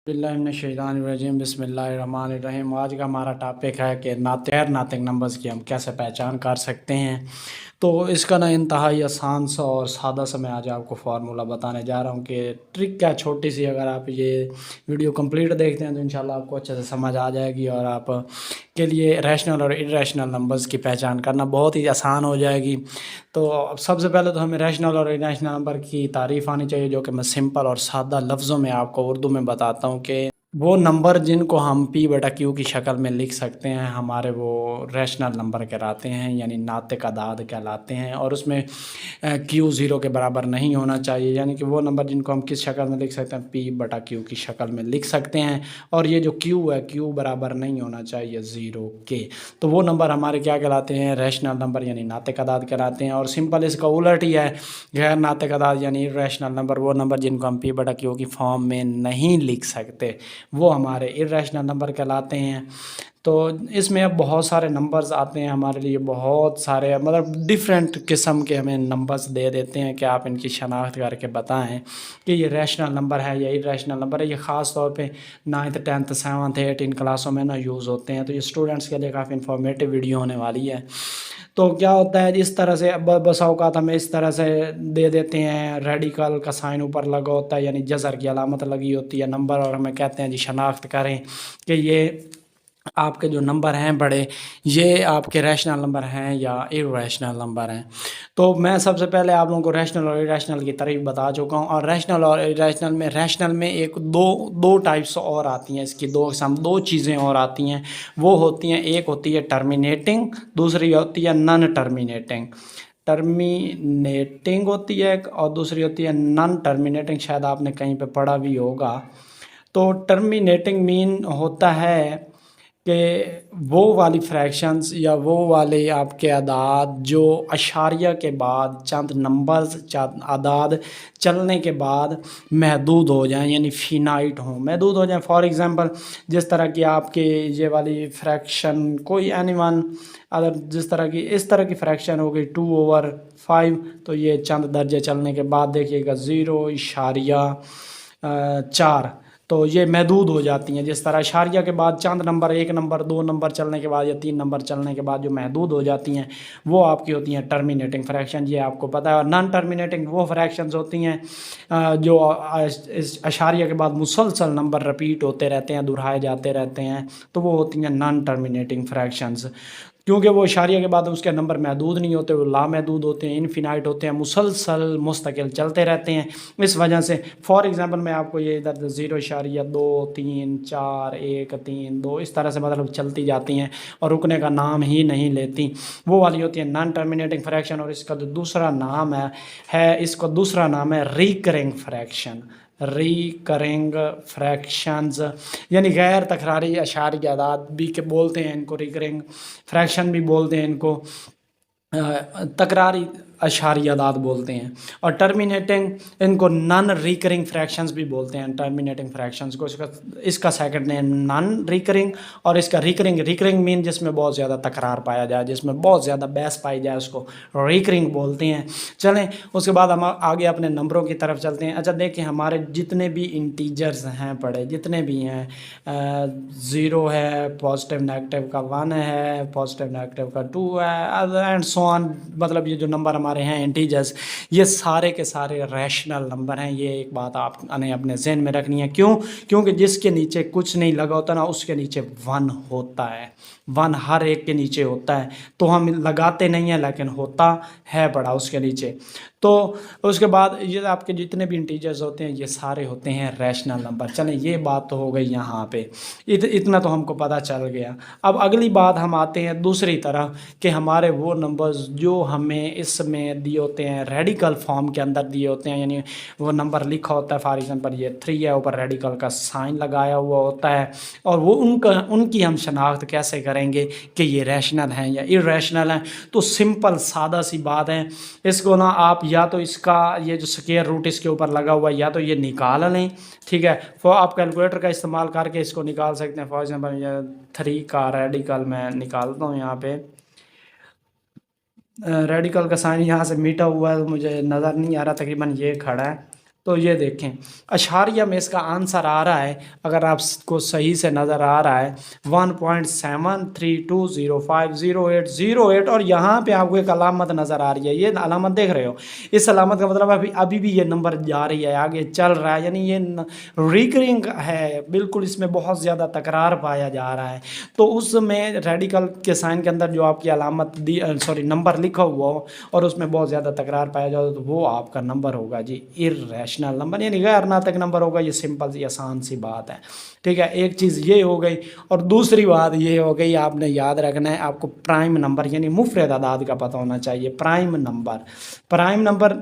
बिस्मिल्लाहिर्रहमानिर्रहीम बिस्मिल्लाहिर्रहमानिर्रहीम। आज का हमारा टॉपिक है कि गैर नातिक नंबर्स की हम कैसे पहचान कर सकते हैं। तो इसका ना इंतहाई आसान सा और सादा सा मैं आज आपको फार्मूला बताने जा रहा हूँ कि ट्रिक क्या छोटी सी, अगर आप ये वीडियो कंप्लीट देखते हैं तो इंशाल्लाह आपको अच्छे से समझ आ जाएगी और आप के लिए रैशनल और इरेशनल नंबर्स की पहचान करना बहुत ही आसान हो जाएगी। तो सबसे पहले तो हमें रैशनल और इरेशनल नंबर की तारीफ़ आनी चाहिए, जो कि मैं सिंपल और सादा लफ्ज़ों में आपको उर्दू में बताता हूँ कि वो नंबर जिनको हम पी बटा क्यू की शक्ल में लिख सकते हैं हमारे वो रैशनल नंबर कहलाते हैं, यानी नातिक अदाद कहलाते हैं। और उसमें क्यू ज़ीरो के बराबर नहीं होना चाहिए, यानी कि वो नंबर जिनको हम किस शक्ल में लिख सकते हैं, पी बटा क्यू की शक्ल में लिख सकते हैं। और ये जो क्यू है, क्यू बराबर नहीं होना चाहिए ज़ीरो के। तो वो नंबर हमारे क्या कहलाते हैं, रैशनल नंबर यानी नातिक अदाद कहलाते हैं। और सिंपल इसका उलट ही है, गैर नातिक अदाद यानी इर्रेशनल नंबर, वो नंबर जिनको हम पी बटा क्यू की फॉर्म में नहीं लिख सकते, वो हमारे इर्रेशनल नंबर कहलाते हैं। तो इसमें अब बहुत सारे नंबर्स आते हैं हमारे लिए, बहुत सारे मतलब डिफरेंट किस्म के हमें नंबर्स दे देते हैं कि आप इनकी शनाख्त करके बताएं कि ये रैशनल नंबर है या इर्रेशनल नंबर है। ये ख़ास तौर पे 9th 10th 7th 8 इन क्लासों में ना यूज़ होते हैं। तो ये स्टूडेंट्स के लिए काफ़ी इन्फॉर्मेटिव वीडियो होने वाली है। तो क्या होता है, इस तरह से बस औकात हमें इस तरह से दे देते हैं, रेडिकल का साइन ऊपर लगा होता है यानी जज़र की अलामत लगी होती है नंबर, और हमें कहते हैं जी शनाख्त करें कि ये आपके जो नंबर हैं बड़े, ये आपके रैशनल नंबर हैं या इर्रेशनल नंबर हैं। तो मैं सबसे पहले आप लोगों को रैशनल और इरेशनल की तारीफ बता चुका हूँ। और रैशनल और इरेशनल में, रैशनल में एक दो टाइप्स और आती हैं, इसकी दो चीज़ें और आती हैं। वो होती हैं, एक होती है टर्मिनेटिंग, दूसरी होती है नॉन टर्मिनेटिंग। टर्मिनेटिंग होती है और दूसरी होती है नॉन टर्मिनेटिंग, शायद आपने कहीं पे पढ़ा भी होगा। तो टर्मिनेटिंग मीन होता है कि वो वाली फ्रैक्शंस या वो वाले आपके अदाद जो अशारिया के बाद चंद नंबर्स, चंद अदाद चलने के बाद महदूद हो जाएं, यानी फिनाइट हों, महदूद हो जाएं। फॉर एग्ज़ाम्पल, जिस तरह की आपके ये वाली फ्रैक्शन कोई एनीवन, अगर जिस तरह की इस तरह की फ्रैक्शन हो गई 2/5, तो ये चंद दर्जे चलने के बाद देखिएगा 0.4, तो ये महदूद हो जाती हैं। जिस तरह इशारिया के बाद चंद नंबर, 1 नंबर 2 नंबर चलने के बाद या 3 नंबर चलने के बाद जो महदूद हो जाती हैं, वो आपकी होती हैं टर्मिनेटिंग फ्रैक्शन, ये आपको पता है। और नॉन टर्मिनेटिंग वो फ्रैक्शंस होती हैं जो इस इशारिया के बाद मुसलसल नंबर रिपीट होते रहते हैं, दोहराए जाते रहते हैं, तो वो होती हैं नॉन टर्मिनेटिंग फ्रैक्शंस। क्योंकि वो इशारिया के बाद उसके नंबर महदूद नहीं होते, वो लामहदूद होते हैं, इनफिनाइट होते हैं, मुसलसल मुस्तकिल चलते रहते हैं। इस वजह से फॉर एग्ज़ाम्पल मैं आपको ये इधर 0.2 3 4 1 3 2 इस तरह से मतलब चलती जाती हैं और रुकने का नाम ही नहीं लेती, वो वाली होती है नॉन टर्मिनेटिंग फ्रैक्शन। और इसका जो दूसरा नाम है इसका दूसरा नाम है रिकरिंग फ्रैक्शन। रिकरिंग फ्रैक्शंस यानी गैर तकरारी अशारी अदाद भी के बोलते हैं इनको, रिकरिंग फ्रैक्शन भी बोलते हैं इनको, तकरारी अशारी अदाद बोलते हैं। और टर्मिनेटिंग इनको नॉन रिकरिंग फ्रैक्शंस भी बोलते हैं, टर्मिनेटिंग फ्रैक्शंस को। इसका सेकंड नेम नॉन रिकरिंग, और इसका रिकरिंग, रिकरिंग मीन जिसमें बहुत ज़्यादा तकरार पाया जाए, जिसमें बहुत ज़्यादा बहस पाई जाए, उसको रिकरिंग बोलते हैं। चलें उसके बाद हम आगे अपने नंबरों की तरफ चलते हैं। अच्छा देखें, हमारे जितने भी इंटीजर्स हैं पड़े, जितने भी हैं, 0 है, पॉजिटिव नेगेटिव का 1 है, पॉजिटिव नेगेटिव का 2 है, एंड सो ऑन, मतलब ये जो नंबर हमारे हैं इंटीजर्स, ये सारे के सारे रैशनल नंबर हैं। ये एक बात आपने अपने जहन में रखनी है। क्यों? क्योंकि जिसके नीचे कुछ नहीं लगा होता ना, उसके नीचे 1 होता है। 1 हर एक के नीचे होता है, तो हम लगाते नहीं हैं लेकिन होता है बड़ा उसके नीचे। तो उसके बाद ये आपके जितने भी इंटीजर्स होते हैं ये सारे होते हैं रैशनल नंबर। चलें ये बात तो हो गई यहाँ पे, इतना तो हमको पता चल गया। अब अगली बात हम आते हैं दूसरी तरफ कि हमारे वो नंबर्स जो हमें इसमें दिए होते हैं रेडिकल फॉर्म के अंदर दिए होते हैं, यानी वो नंबर लिखा होता है, फॉर एग्जांपल ये 3 है, ऊपर रेडिकल का साइन लगाया हुआ होता है, और वो उनकी हम शनाख्त कैसे करेंगे कि ये रैशनल हैं या इर्रेशनल हैं। तो सिंपल सादा सी बात है, इसको ना आप या तो इसका ये जो स्क्वायर रूट इसके ऊपर लगा हुआ है या तो ये निकाल लें, ठीक है। फॉर आप कैलकुलेटर का इस्तेमाल करके इसको निकाल सकते हैं। फॉर एग्जांपल ये 3 का रेडिकल मैं निकालता हूँ, यहाँ पे रेडिकल का साइन यहाँ से मीटा हुआ है, मुझे नज़र नहीं आ रहा, तकरीबन ये खड़ा है। तो ये देखें अशारिया में इसका आंसर आ रहा है, अगर आपको सही से नज़र आ रहा है 1.7320500808 और यहाँ पे आपको एक अलामत नज़र आ रही है, ये अलामत देख रहे हो, इस अलामत का मतलब अभी भी ये नंबर जा रही है, आगे चल रहा है, यानी ये रिकरिंग है, बिल्कुल इसमें बहुत ज़्यादा तकरार पाया जा रहा है। तो उसमें रेडिकल के साइन के अंदर जो आपकी अलामत दी नंबर लिखा हुआ हो और उसमें बहुत ज़्यादा तकरार पाया जाए तो वो आपका नंबर होगा जी इर्रेशनल नंबर, यानी गैर नातक नंबर होगा। ये सिंपल सी आसान सी बात है, ठीक है। एक चीज़ ये हो गई और दूसरी बात ये हो गई, आपने याद रखना है आपको प्राइम नंबर यानी मुफरद अदाद का पता होना चाहिए। प्राइम नंबर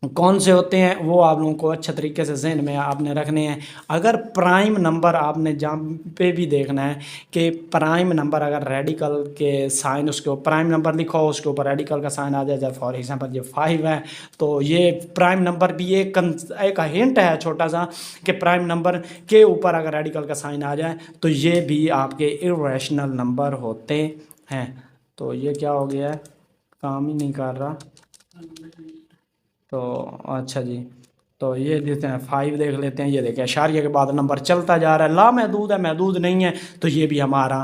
कौन से होते हैं वो आप लोगों को अच्छे तरीके से जहन में आपने रखने हैं। अगर प्राइम नंबर आपने जहाँ पे भी देखना है कि प्राइम नंबर अगर रेडिकल के साइन उसके ऊपर प्राइम नंबर लिखा हो, उसके ऊपर रेडिकल का साइन आ जाए, जब फॉर एग्जांपल ये 5 है तो ये प्राइम नंबर भी एक हिंट है छोटा सा कि प्राइम नंबर के ऊपर अगर रेडिकल का साइन आ जाए तो ये भी आपके इर्रेशनल नंबर होते हैं। तो ये क्या हो गया है, काम ही नहीं कर रहा, तो अच्छा जी, तो ये देते हैं 5 देख लेते हैं। ये देखें अशारिया के बाद नंबर चलता जा रहा है, लामहदूद है, महदूद नहीं है, तो ये भी हमारा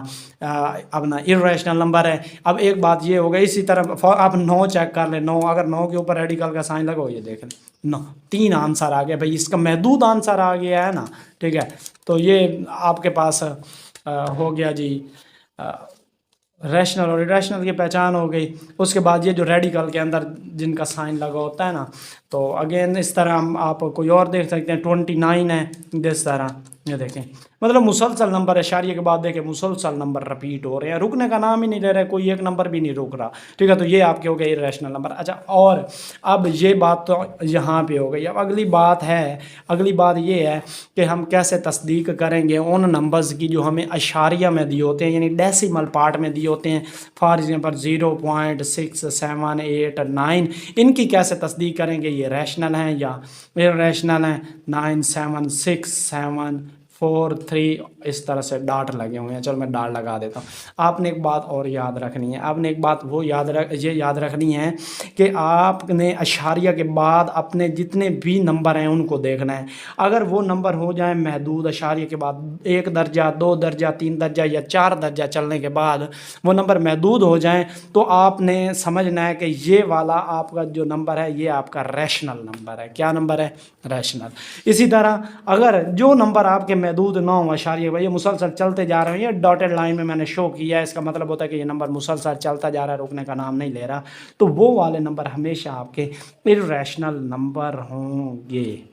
अपना इर्रेशनल नंबर है। अब एक बात ये हो गई, इसी तरह आप 9 चेक कर लें, 9 अगर 9 के ऊपर रेडिकल का साइन लगाओ, ये देख लें 9, 3 आंसर आ गया भाई, इसका महदूद आंसर आ गया है ना, ठीक है। तो ये आपके पास हो गया जी रैशनल और इरेशनल की पहचान हो गई। उसके बाद ये जो रेडिकल के अंदर जिनका साइन लगा होता है ना, तो अगेन इस तरह हम आप कोई और देख सकते हैं 29 है, इस तरह ये देखें, मतलब मुसलसल नंबर अशारिये के बाद देखें मुसलसल नंबर रिपीट हो रहे हैं, रुकने का नाम ही नहीं ले रहे, कोई एक नंबर भी नहीं रुक रहा, ठीक है। तो ये आपके हो गए इरेशनल नंबर। अच्छा, और अब ये बात तो यहाँ पे हो गई। अब अगली बात ये है कि हम कैसे तस्दीक करेंगे उन नंबर्स की जो हमें अशारिया में दिए होते हैं, यानी डेसिमल पार्ट में दिए होते हैं। फॉर एग्जाम्पल 0.6789, इनकी कैसे तस्दीक करेंगे, ये रैशनल हैं या इर्रेशनल हैं। 97674 इस तरह से डाट लगे हुए हैं, चलो मैं डाट लगा देता हूँ। आपने एक बात और याद रखनी है, आपने एक बात वो याद रखनी है कि आपने अशारिया के बाद अपने जितने भी नंबर हैं उनको देखना है। अगर वो नंबर हो जाए महदूद, अशारिया के बाद 1 दर्जा 2 दर्जा 3 दर्जा या 4 दर्जा चलने के बाद वो नंबर महदूद हो जाए, तो आपने समझना है कि ये वाला आपका जो नंबर है ये आपका रैशनल नंबर है। क्या नंबर है? रैशनल। इसी तरह अगर जो नंबर आपके महदूद 9 अशारिया भाई ये मुसलसल चलते जा रहे हैं, ये डॉटेड लाइन में मैंने शो किया है, इसका मतलब होता है कि ये नंबर मुसलसल चलता जा रहा है, रुकने का नाम नहीं ले रहा, तो वो वाले नंबर हमेशा आपके इर्रेशनल नंबर होंगे।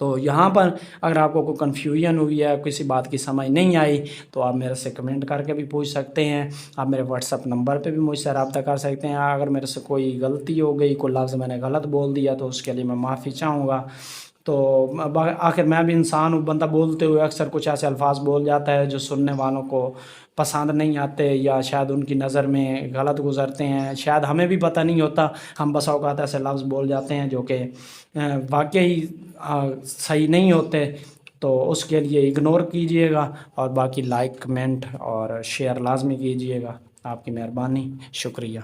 तो यहाँ पर अगर आपको कोई कन्फ्यूजन हुई है, किसी बात की समझ नहीं आई, तो आप मेरे से कमेंट करके भी पूछ सकते हैं। आप मेरे व्हाट्सअप नंबर पे भी मुझसे रब्ता कर सकते हैं। अगर मेरे से कोई गलती हो गई, कोई लफ्ज़ मैंने गलत बोल दिया, तो उसके लिए मैं माफ़ी चाहूँगा। तो आखिर मैं भी इंसान हूँ, बंदा बोलते हुए अक्सर कुछ ऐसे अल्फाज बोल जाता है जो सुनने वालों को पसंद नहीं आते या शायद उनकी नज़र में गलत गुजरते हैं, शायद हमें भी पता नहीं होता, हम बस औकात ऐसे लफ्ज़ बोल जाते हैं जो कि वाकई सही नहीं होते। तो उसके लिए इग्नोर कीजिएगा और बाकी लाइक कमेंट और शेयर लाजमी कीजिएगा। आपकी मेहरबानी, शुक्रिया।